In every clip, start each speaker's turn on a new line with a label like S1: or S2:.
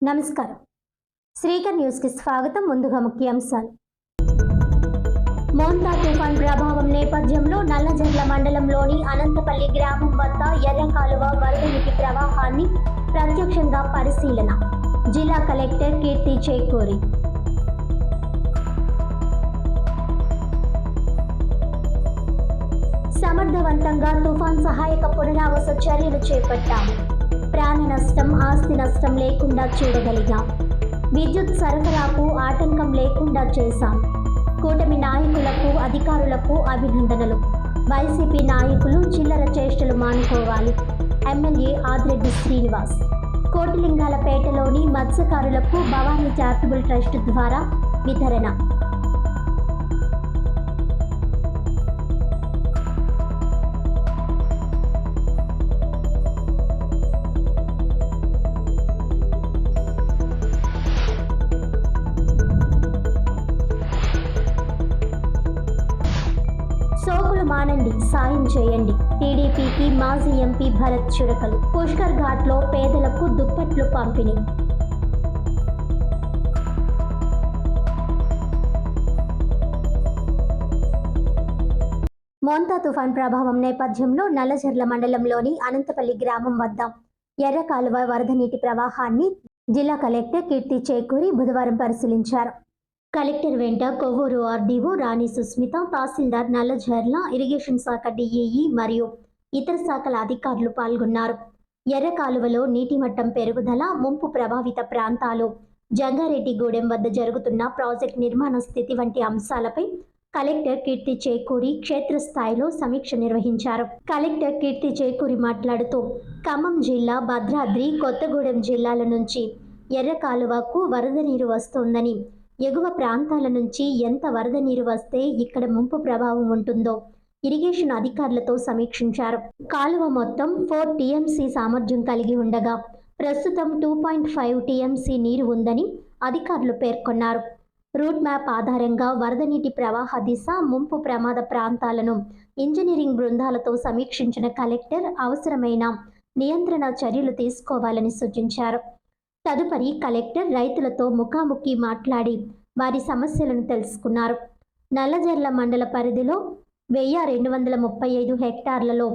S1: నమస్కారం. శ్రీకర్ న్యూస్ కి స్వాగతం. ముందుగా ముఖ్యాంశాలు. మోంతా తుఫాన్ ప్రభావం నేపథ్యంలో నల్లజర్ల మండలంలోని అనంతపల్లి గ్రామం వద్ద ఎర్రకాలువ వరద నీటి ప్రవాహాన్ని ప్రత్యక్షంగా పరిశీలన. జిల్లా కలెక్టర్ కీర్తి చేకూరి. సమర్థవంతంగా తుఫాన్ సహాయక పునరావాస చర్యలు చేపట్టాము. ప్రాణ నష్టం, ఆస్తి నష్టం లేకుండా చూడగలిగాం. విద్యుత్ సరఫరాకు ఆటంకం లేకుండా చేశాం. కూటమి నాయకులకు, అధికారులకు అభినందనలు. వైసీపీ నాయకులు చిల్లర చేష్టలు మానుకోవాలి. ఎమ్మెల్యే ఆదిరెడ్డి శ్రీనివాస్. కోటిలింగాలపేటలోని మత్స్యకారులకు భవానీ చారిటబుల్ ట్రస్ట్ ద్వారా వితరణ. సోకులు మానండి, సాయం చేయండి. టీడీపీకి మాజీ ఎంపీ భరత్ చురకలు. పుష్కర్ ఘాట్లో పేదలకు దుప్పట్లు పంపిణీ. మోంతా తుఫాన్ ప్రభావం నేపథ్యంలో నల్లజర్ల మండలంలోని అనంతపల్లి గ్రామం వద్ద ఎర్రకాలువ వరద నీటి ప్రవాహాన్ని జిల్లా కలెక్టర్ కీర్తి చేకూరి బుధవారం పరిశీలించారు. కలెక్టర్ వెంట కొవ్వూరు ఆర్డీఓ రాణి సుస్మిత, తహసీల్దార్ నల్లజర్ల, ఇరిగేషన్ శాఖ డిఈఈ మరియు ఇతర శాఖల అధికారులు పాల్గొన్నారు. ఎర్ర కాలువలో నీటి మట్టం పెరుగుదల, ముంపు ప్రభావిత ప్రాంతాలు, జంగారెడ్డిగూడెం వద్ద జరుగుతున్న ప్రాజెక్ట్ నిర్మాణ స్థితి వంటి అంశాలపై కలెక్టర్ కీర్తి చేకూరి క్షేత్రస్థాయిలో సమీక్ష నిర్వహించారు. కలెక్టర్ కీర్తి చేకూరి మాట్లాడుతూ, ఖమ్మం జిల్లా, భద్రాద్రి కొత్తగూడెం జిల్లాల నుంచి ఎర్ర కాలువకు వరద నీరు వస్తోందని, ఎగువ ప్రాంతాల నుంచి ఎంత వరద నీరు వస్తే ఇక్కడ ముంపు ప్రభావం ఉంటుందో ఇరిగేషన్ అధికారులతో సమీక్షించారు. కాలువ మొత్తం 4 టీఎంసీ సామర్థ్యం కలిగి ఉండగా ప్రస్తుతం 2.5 టీఎంసీ నీరు ఉందని అధికారులు పేర్కొన్నారు. రూట్ మ్యాప్ ఆధారంగా వరద నీటి ప్రవాహ దిశ, ముంపు ప్రమాద ప్రాంతాలను ఇంజనీరింగ్ బృందాలతో సమీక్షించిన కలెక్టర్ అవసరమైన నియంత్రణ చర్యలు తీసుకోవాలని సూచించారు. తదుపరి కలెక్టర్ రైతులతో ముఖాముఖి మాట్లాడి వారి సమస్యలను తెలుసుకున్నారు. నల్లజర్ల మండల పరిధిలో 1235 హెక్టార్లలో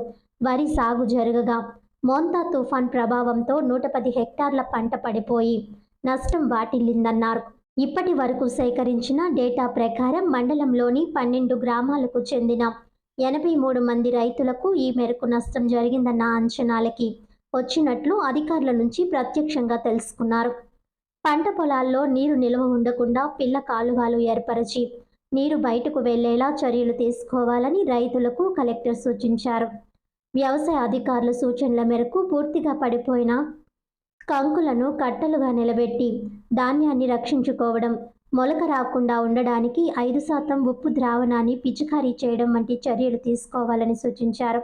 S1: వరి సాగు జరగగా మోంతా తుఫాన్ ప్రభావంతో 110 హెక్టార్ల పంట పడిపోయి నష్టం వాటిల్లిందన్నారు. ఇప్పటి వరకు సేకరించిన డేటా ప్రకారం మండలంలోని 12 గ్రామాలకు చెందిన 83 మంది రైతులకు ఈ మేరకు నష్టం జరిగిందన్న అంచనాలకి వచ్చినట్లు అధికారుల నుంచి ప్రత్యక్షంగా తెలుసుకున్నారు. పంట పొలాల్లో నీరు నిల్వ ఉండకుండా పిల్ల కాలువలు ఏర్పరిచి నీరు బయటకు వెళ్లేలా చర్యలు తీసుకోవాలని రైతులకు కలెక్టర్ సూచించారు. వ్యవసాయ అధికారుల సూచనల మేరకు పూర్తిగా పడిపోయిన కంకులను కట్టలుగా నిలబెట్టి ధాన్యాన్ని రక్షించుకోవడం, మొలక రాకుండా ఉండడానికి 5% ఉప్పు ద్రావణాన్ని పిచికారీ చేయడం వంటి చర్యలు తీసుకోవాలని సూచించారు.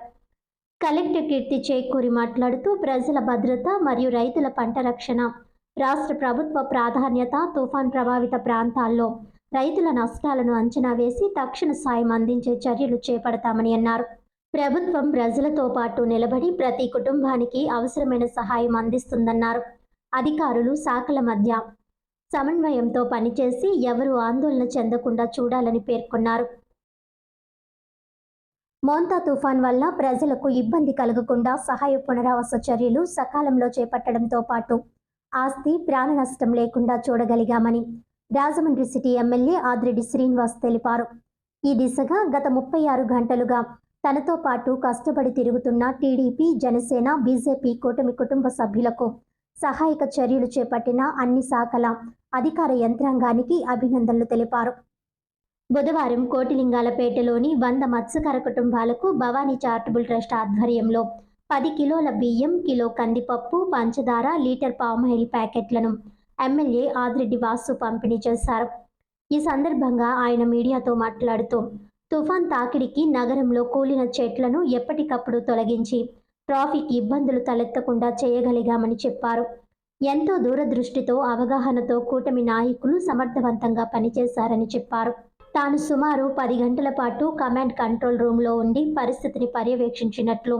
S1: కలెక్టర్ కీర్తి చేకూరి మాట్లాడుతూ, ప్రజల భద్రత మరియు రైతుల పంట రక్షణ రాష్ట్ర ప్రభుత్వ ప్రాధాన్యత. తుఫాన్ ప్రభావిత ప్రాంతాల్లో రైతుల నష్టాలను అంచనా వేసి తక్షణ సాయం అందించే చర్యలు చేపడతామని అన్నారు. ప్రభుత్వం ప్రజలతో పాటు నిలబడి ప్రతి కుటుంబానికి అవసరమైన సహాయం అందిస్తుందన్నారు. అధికారులు, శాఖల మధ్య సమన్వయంతో పనిచేసి ఎవరూ ఆందోళన చెందకుండా చూడాలని పేర్కొన్నారు. మోంతా తుఫాన్ వల్ల ప్రజలకు ఇబ్బంది కలగకుండా సహాయ పునరావాస చర్యలు సకాలంలో చేపట్టడంతో పాటు ఆస్తి, ప్రాణ నష్టం లేకుండా చూడగలిగామని రాజమండ్రి సిటీ ఎమ్మెల్యే ఆదిరెడ్డి శ్రీనివాస్ తెలిపారు. ఈ దిశగా గత 36 గంటలుగా తనతో పాటు కష్టపడి తిరుగుతున్న టీడీపీ, జనసేన, బీజేపీ కూటమి కుటుంబ సభ్యులకు సహాయక చర్యలు చేపట్టిన అన్ని శాఖల అధికార యంత్రాంగానికి అభినందనలు తెలిపారు. బుధవారం కోటిలింగాలపేటలోని 100 మత్స్యకార కుటుంబాలకు భవానీ చారిటబుల్ ట్రస్ట్ ఆధ్వర్యంలో 10 కిలోల బియ్యం, కిలో కందిపప్పు, పంచదార, లీటర్ పామాయిల్ ప్యాకెట్లను ఎమ్మెల్యే ఆదిరెడ్డి వాసు పంపిణీ చేశారు. ఈ సందర్భంగా ఆయన మీడియాతో మాట్లాడుతూ, తుఫాన్ తాకిడికి నగరంలో కూలిన చెట్లను ఎప్పటికప్పుడు తొలగించి ట్రాఫిక్ ఇబ్బందులు తలెత్తకుండా చేయగలిగామని చెప్పారు. ఎంతో దూరదృష్టితో, అవగాహనతో కూటమి నాయకులు సమర్థవంతంగా పనిచేశారని చెప్పారు. తాను సుమారు 10 గంటల పాటు కమాండ్ కంట్రోల్ రూమ్లో ఉండి పరిస్థితిని పర్యవేక్షించినట్లు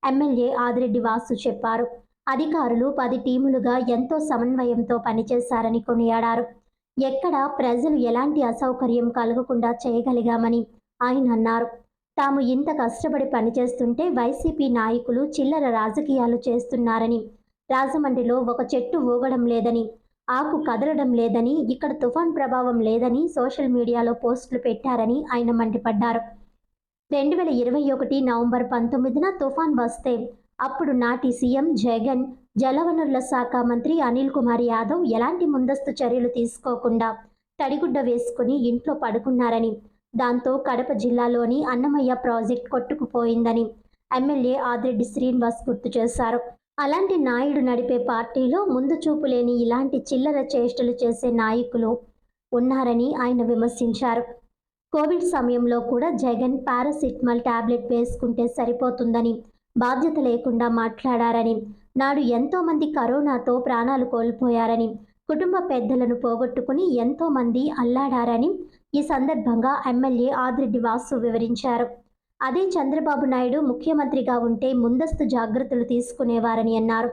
S1: ఎమ్మెల్యే ఆదిరెడ్డి వాసు చెప్పారు. అధికారులు 10 టీములుగా ఎంతో సమన్వయంతో పనిచేశారని కొనియాడారు. ఎక్కడ ప్రజలు ఎలాంటి అసౌకర్యం కలగకుండా చేయగలిగామని ఆయన అన్నారు. తాము ఇంత కష్టపడి పనిచేస్తుంటే వైసీపీ నాయకులు చిల్లర రాజకీయాలు చేస్తున్నారని, రాజమండ్రిలో ఒక చెట్టు ఊగడం లేదని, ఆకు కదలడం లేదని, ఇక్కడ తుఫాన్ ప్రభావం లేదని సోషల్ మీడియాలో పోస్టులు పెట్టారని ఆయన మండిపడ్డారు. 2021 నవంబర్ 19న తుఫాన్ వస్తే అప్పుడు నాటి సీఎం జగన్, జలవనరుల శాఖ మంత్రి అనిల్ కుమార్ యాదవ్ ఎలాంటి ముందస్తు చర్యలు తీసుకోకుండా తడిగుడ్డ వేసుకుని ఇంట్లో పడుకున్నారని, దాంతో కడప జిల్లాలోని అన్నమయ్య ప్రాజెక్ట్ కొట్టుకుపోయిందని ఎమ్మెల్యే ఆదిరెడ్డి శ్రీనివాస్ గుర్తు చేశారు. అలాంటి నాయుడు నడిపే పార్టీలో ముందు చూపు లేని ఇలాంటి చిల్లర చేష్టలు చేసే నాయకులు ఉన్నారని ఆయన విమర్శించారు. కోవిడ్ సమయంలో కూడా జగన్ పారాసిటమాల్ టాబ్లెట్ వేసుకుంటే సరిపోతుందని బాధ్యత లేకుండా మాట్లాడారని, నాడు ఎంతోమంది కరోనాతో ప్రాణాలు కోల్పోయారని, కుటుంబ పెద్దలను పోగొట్టుకుని ఎంతోమంది అల్లాడారని ఈ సందర్భంగా ఎమ్మెల్యే ఆదిరెడ్డి వాసు వివరించారు. అదే చంద్రబాబు నాయుడు ముఖ్యమంత్రిగా ఉంటే ముందస్తు జాగ్రత్తలు తీసుకునేవారని అన్నారు.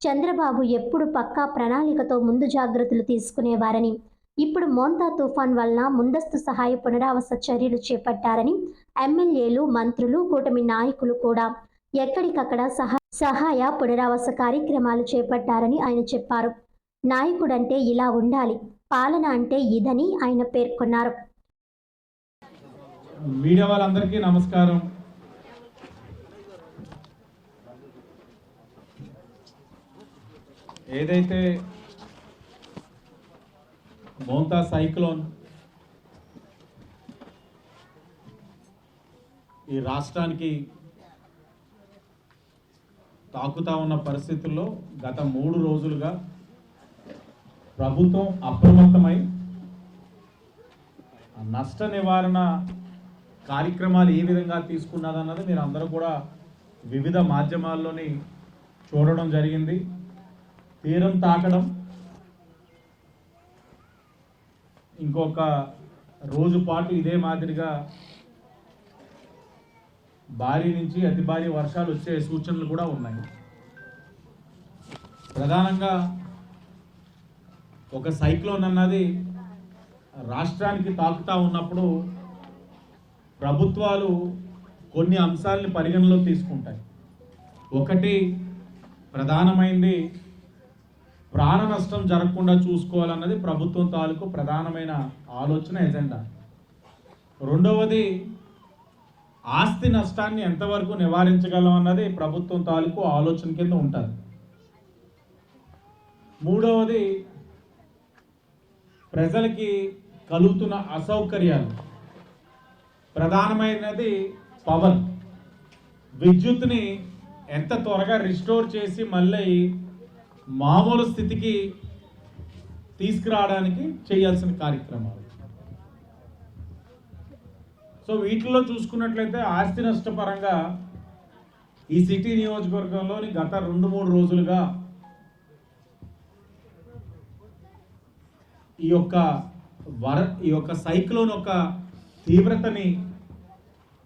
S1: చంద్రబాబు ఎప్పుడు పక్కా ప్రణాళికతో ముందు జాగ్రత్తలు తీసుకునేవారని, ఇప్పుడు మోంతా తుఫాన్ వలన ముందస్తు సహాయ పునరావాస చర్యలు చేపట్టారని, ఎమ్మెల్యేలు, మంత్రులు, కూటమి నాయకులు కూడా ఎక్కడికక్కడ సహాయ పునరావాస కార్యక్రమాలు చేపట్టారని ఆయన చెప్పారు. నాయకుడంటే ఇలా ఉండాలి, పాలన అంటే ఇదని ఆయన పేర్కొన్నారు.
S2: మీడియా వాళ్ళందరికీ నమస్కారం. ఏదైతే మోంతా సైక్లోన్ ఈ రాష్ట్రానికి తాకుతా ఉన్న పరిస్థితుల్లో గత 3 రోజులుగా ప్రభుత్వం అప్రమత్తమై నష్ట నివారణ కార్యక్రమాలు ఏ విధంగా తీసుకున్నదన్నది మీరు అందరూ కూడా వివిధ మాధ్యమాల్లోని చూడడం జరిగింది. తీరం తాకడం, ఇంకొక రోజు పాటు ఇదే మాదిరిగా భారీ నుంచి అతి భారీ వర్షాలు వచ్చే సూచనలు కూడా ఉన్నాయి. ప్రధానంగా ఒక సైక్లోన్ అన్నది రాష్ట్రానికి తాకుతూ ఉన్నప్పుడు ప్రభుత్వాలు కొన్ని అంశాలని పరిగణలో తీసుకుంటాయి. ఒకటి ప్రధానమైనది ప్రాణ నష్టం జరగకుండా చూసుకోవాలన్నది ప్రభుత్వం తాలూకు ప్రధానమైన ఆలోచన, ఎజెండా. రెండవది ఆస్తి నష్టాన్ని ఎంతవరకు నివారించగలం అన్నది ప్రభుత్వం తాలూకు ఆలోచన కింద ఉంటుంది. మూడవది ప్రజలకి కలుగుతున్న అసౌకర్యాలు. ప్రధానమైనది పవర్, విద్యుత్ని ఎంత త్వరగా రిస్టోర్ చేసి మళ్ళీ మామూలు స్థితికి తీసుకురావడానికి చేయాల్సిన కార్యక్రమాలు. సో వీటిలో చూసుకున్నట్లయితే ఆస్తి నష్టపరంగా ఈ సిటీ నియోజకవర్గంలోని గత 2-3 రోజులుగా ఈ యొక్క సైక్లోన్ యొక్క తీవ్రతని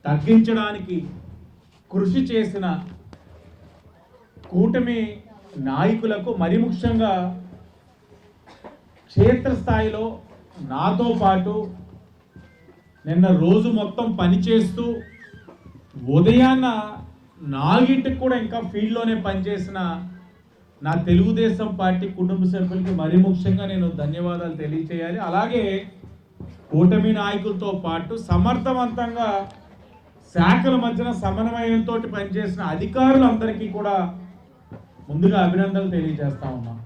S2: తగ్గించడానికి కృషి చేసిన కూటమి నాయకులకు, మరి ముఖ్యంగా క్షేత్రస్థాయిలో నాతో పాటు నిన్న రోజు మొత్తం పనిచేస్తూ ఉదయాన్న 4ంటికి కూడా ఇంకా ఫీల్డ్లోనే పనిచేసిన నా తెలుగుదేశం పార్టీ కుటుంబ సభ్యులకి మరి ముఖ్యంగా నేను ధన్యవాదాలు తెలియచేయాలి. అలాగే కూటమి నాయకులతో పాటు సమర్థవంతంగా శాఖల మధ్యన సమన్వయంతో పనిచేసిన అధికారులందరికీ కూడా ముందుగా అభినందనలు తెలియజేస్తా ఉన్నాం.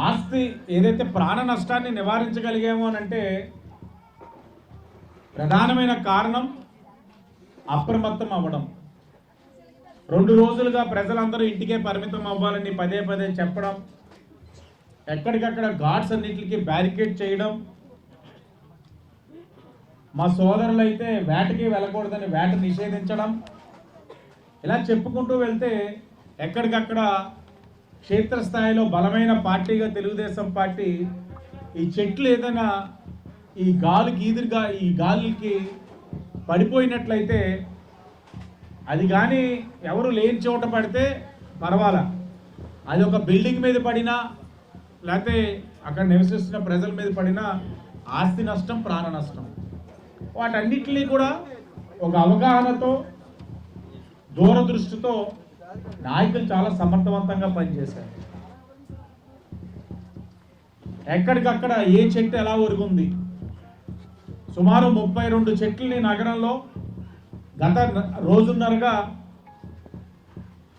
S2: ఆస్తి ఏదైతే ప్రాణ నష్టాన్ని నివారించగలిగామో అనంటే ప్రధానమైన కారణం అప్రమత్తం అవ్వడం. 2 రోజులుగా ప్రజలందరూ ఇంటికే పరిమితం అవ్వాలని పదే పదే చెప్పడం, ఎక్కడికక్కడ గార్డ్స్ అన్నింటికి బ్యారికేడ్ చేయడం, మా సోదరులు అయితే వేటకి వెళ్ళకూడదని వేట నిషేధించడం, ఇలా చెప్పుకుంటూ వెళ్తే ఎక్కడికక్కడ క్షేత్రస్థాయిలో బలమైన పార్టీగా తెలుగుదేశం పార్టీ ఈ చెట్లు ఏదైనా ఈ గాలికి పడిపోయినట్లయితే అది కానీ ఎవరు లేని చోట పడితే పర్వాలా, అది ఒక బిల్డింగ్ మీద పడినా లేకపోతే అక్కడ నివసిస్తున్న ప్రజల మీద పడినా ఆస్తి నష్టం, ప్రాణ నష్టం. వాటన్నిటినీ కూడా ఒక అవగాహనతో, దూరదృష్టితో నాయకులు చాలా సమర్థవంతంగా పనిచేశారు. ఎక్కడికక్కడ ఏ చెట్టు ఎలా ఒరుగుంది, సుమారు 32 చెట్లని నగరంలో గత రోజున్నరగా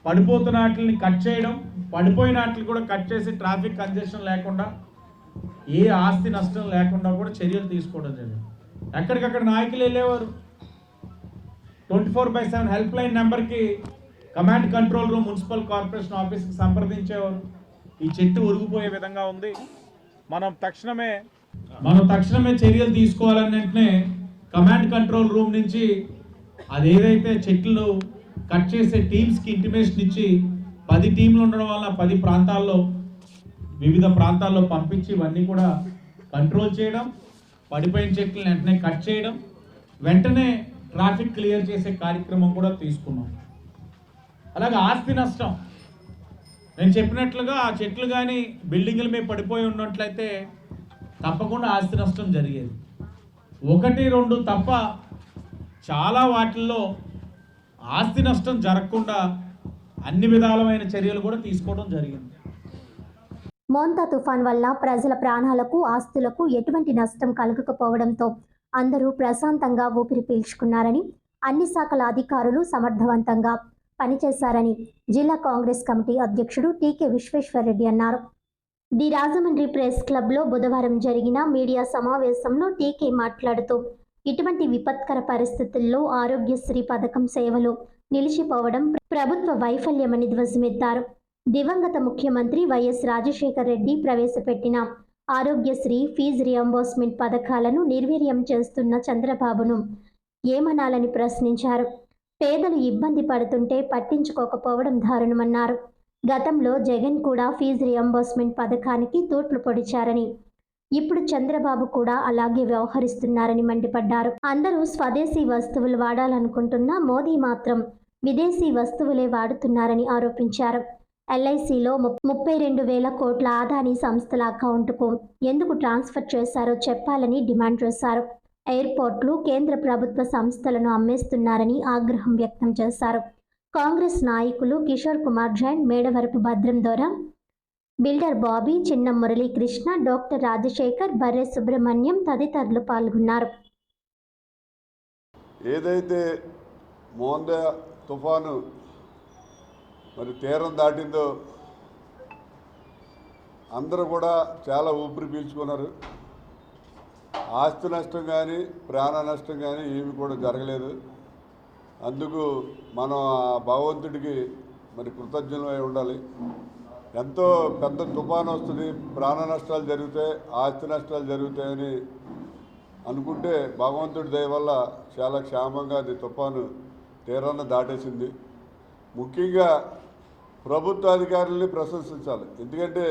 S2: పడిపోతున్న వాటిని కట్ చేయడం, పడిపోయిన వాటిని కూడా కట్ చేసి ట్రాఫిక్ కంజెషన్ లేకుండా, ఏ ఆస్తి నష్టం లేకుండా కూడా చర్యలు తీసుకోవడం జరిగింది. ఎక్కడికక్కడ నాయకులు వెళ్ళేవారు, 24/7 హెల్ప్ లైన్ నెంబర్కి command control room municipal corporation ఆఫీస్కి సంప్రదించేవారు. ఈ చెట్టు ఒరిగిపోయే విధంగా ఉంది, మనం తక్షణమే చర్యలు తీసుకోవాలని వెంటనే కమాండ్ కంట్రోల్ రూమ్ నుంచి అది ఏదైతే చెట్లు కట్ చేసే టీమ్స్కి ఇంటిమేషన్ ఇచ్చి 10 టీంలు ఉండడం వల్ల 10 ప్రాంతాల్లో, వివిధ ప్రాంతాల్లో పంపించి ఇవన్నీ కూడా కంట్రోల్ చేయడం, పడిపోయిన చెట్లను వెంటనే కట్ చేయడం, వెంటనే ట్రాఫిక్ క్లియర్ చేసే కార్యక్రమం కూడా తీసుకున్నాం. అలాగే ఆస్తి నష్టం, నేను చెప్పినట్లుగా ఆ చెట్లు కానీ బిల్డింగుల మీద పడిపోయి ఉన్నట్లయితే తప్పకుండా ఆస్తి నష్టం జరిగేది. 1-2 తప్ప చాలా వాటిల్లో ఆస్తి నష్టం జరగకుండా అన్ని విధాలమైన చర్యలు కూడా తీసుకోవడం జరిగింది.
S1: మోంతా తుఫాన్ వల్ల ప్రజల ప్రాణాలకు, ఆస్తులకు ఎటువంటి నష్టం కలగకపోవడంతో అందరూ ప్రశాంతంగా ఊపిరి పీల్చుకున్నారని, అన్ని శాఖల అధికారులు సమర్థవంతంగా పనిచేశారని జిల్లా కాంగ్రెస్ కమిటీ అధ్యక్షుడు టీకే విశ్వేశ్వరరెడ్డి అన్నారు. ది రాజమండ్రి ప్రెస్ క్లబ్లో బుధవారం జరిగిన మీడియా సమావేశంలో టీకే మాట్లాడుతూ, ఇటువంటి విపత్కర పరిస్థితుల్లో ఆరోగ్యశ్రీ పథకం సేవలు నిలిచిపోవడం ప్రభుత్వ వైఫల్యమని ధ్వజమెత్తారు. దివంగత ముఖ్యమంత్రి వైఎస్ రాజశేఖర్ రెడ్డి ప్రవేశపెట్టిన ఆరోగ్యశ్రీ, ఫీజు రియంబర్స్మెంట్ పథకాలను నిర్వీర్యం చేస్తున్న చంద్రబాబును ఏమనాలని ప్రశ్నించారు. పేదలు ఇబ్బంది పడుతుంటే పట్టించుకోకపోవడం దారుణమన్నారు. గతంలో జగన్ కూడా ఫీజు రియంబర్స్మెంట్ పథకానికి తూట్లు పొడిచారని, ఇప్పుడు చంద్రబాబు కూడా అలాగే వ్యవహరిస్తున్నారని మండిపడ్డారు. అందరూ స్వదేశీ వస్తువులు వాడాలనుకుంటున్నా మోదీ మాత్రం విదేశీ వస్తువులే వాడుతున్నారని ఆరోపించారు. ఎల్ఐసిలో 32,000 కోట్ల అదానీ సంస్థల అకౌంటుకు ఎందుకు ట్రాన్స్ఫర్ చేశారో చెప్పాలని డిమాండ్ చేశారు. ఎయిర్పోర్ట్లు కేంద్ర ప్రభుత్వ సంస్థలను అమ్మేస్తున్నారని ఆగ్రహం వ్యక్తం చేశారు. కాంగ్రెస్ నాయకులు కిషోర్ కుమార్ జైన్, మేడవరపు భద్రం దొర, బిల్డర్ బాబీ, చిన్న మురళీకృష్ణ, డాక్టర్ రాజశేఖర్, బర్రె సుబ్రహ్మణ్యం తదితరులు పాల్గొన్నారు.
S3: ఏదైతే మోంతా తుఫాను మరి తీరం దాటిందో అందరూ కూడా చాలా ఊపిరి పీల్చుకున్నారు. ఆస్తి నష్టం కానీ, ప్రాణ నష్టం కానీ ఏమి కూడా జరగలేదు. అందుకు మనం భగవంతుడికి మరి కృతజ్ఞులమై ఉండాలి. ఎంతో పెద్ద తుఫాను వస్తుంది, ప్రాణ నష్టాలు జరుగుతాయి, ఆస్తి నష్టాలు జరుగుతాయని అనుకుంటే భగవంతుడి దయ వల్ల చాలా క్షేమంగా అది తుఫాను తీరాన్ని దాటేసింది. ముఖ్యంగా ప్రభుత్వ అధికారులని ప్రశంసించాలి. ఎందుకంటే